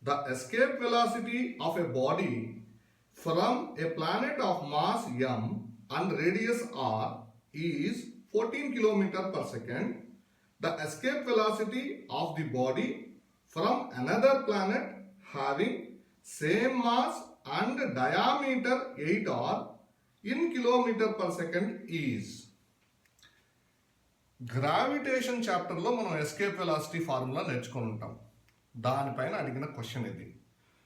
The escape velocity of a body from a planet of mass m and radius r is 14 km per second. The escape velocity of the body from another planet having same mass and diameter 8r in kilometer per second is. Gravitation చాప్టర్లో మనం escape velocity formula నేర్చుకొని ఉంటాం. దానిపైన అడిగిన question ఇది.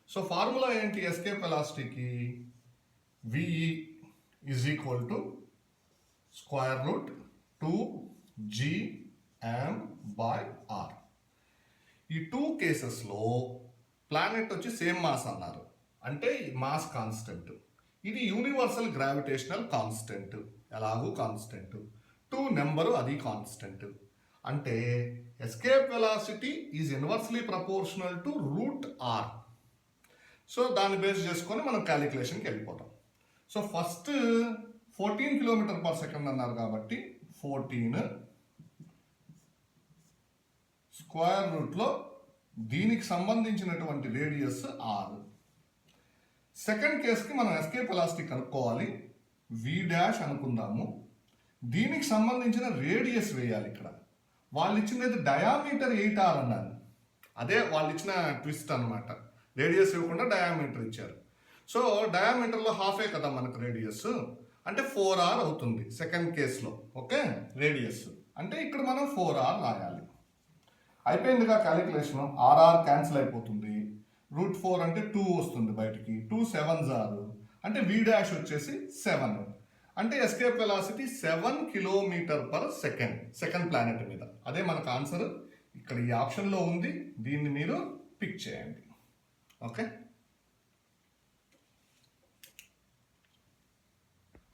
So formula ఏంటి escape వెలాసిటీకి? V E is equal to square root 2gm/r. ఈ 2 కేసెస్లో ప్లానెట్ వచ్చి సేమ్ మాస్ అన్నారు, అంటే మాస్ కాన్స్టెంట్. ఇది యూనివర్సల్ గ్రావిటేషనల్ కాన్స్టెంట్, ఎలాగూ కాన్స్టెంట్. 2 నెంబరు అది కాన్స్టెంట్. అంటే escape velocity is inversely proportional to √r. So దాన్ని బేస్ చేసుకొని మనం క్యాలిక్యులేషన్కి వెళ్ళిపోతాం. So first 14 kilometre per second అన్నారు కాబట్టి 14 స్క్వేర్ రూట్లో దీనికి సంబంధించినటువంటి రేడియస్ r. సెకండ్ కేస్కి మనం ఎస్కేప్ వెలాసిటీ కనుక్కోవాలి. v' అనుకుందాము. దీనికి సంబంధించిన రేడియస్ వేయాలి. ఇక్కడ వాళ్ళు ఇచ్చినది డయామీటర్ 8r అన్నారు. అదే వాళ్ళు ఇచ్చిన ట్విస్ట్ అనమాట. రేడియస్ ఇవ్వకుండా డయామీటర్ ఇచ్చారు. సో డయామీటర్లో హాఫే కదా మనకు రేడియస్, అంటే 4r అవుతుంది సెకండ్ కేసులో. ఓకే, రేడియస్ అంటే ఇక్కడ మనం 4r రాయాలి. అయిపోయిందిగా క్యాలిక్యులేషన్. ఆర్ఆర్ క్యాన్సిల్ అయిపోతుంది. √4 అంటే 2 వస్తుంది బయటికి. 2 7s అంటే v' వచ్చేసి 7. అంటే escape velocity 7 kilometre per second second planet మీద. అదే మనకు ఆన్సర్ ఇక్కడ ఈ ఆప్షన్లో ఉంది. దీన్ని మీరు పిక్ చేయండి. ఓకే.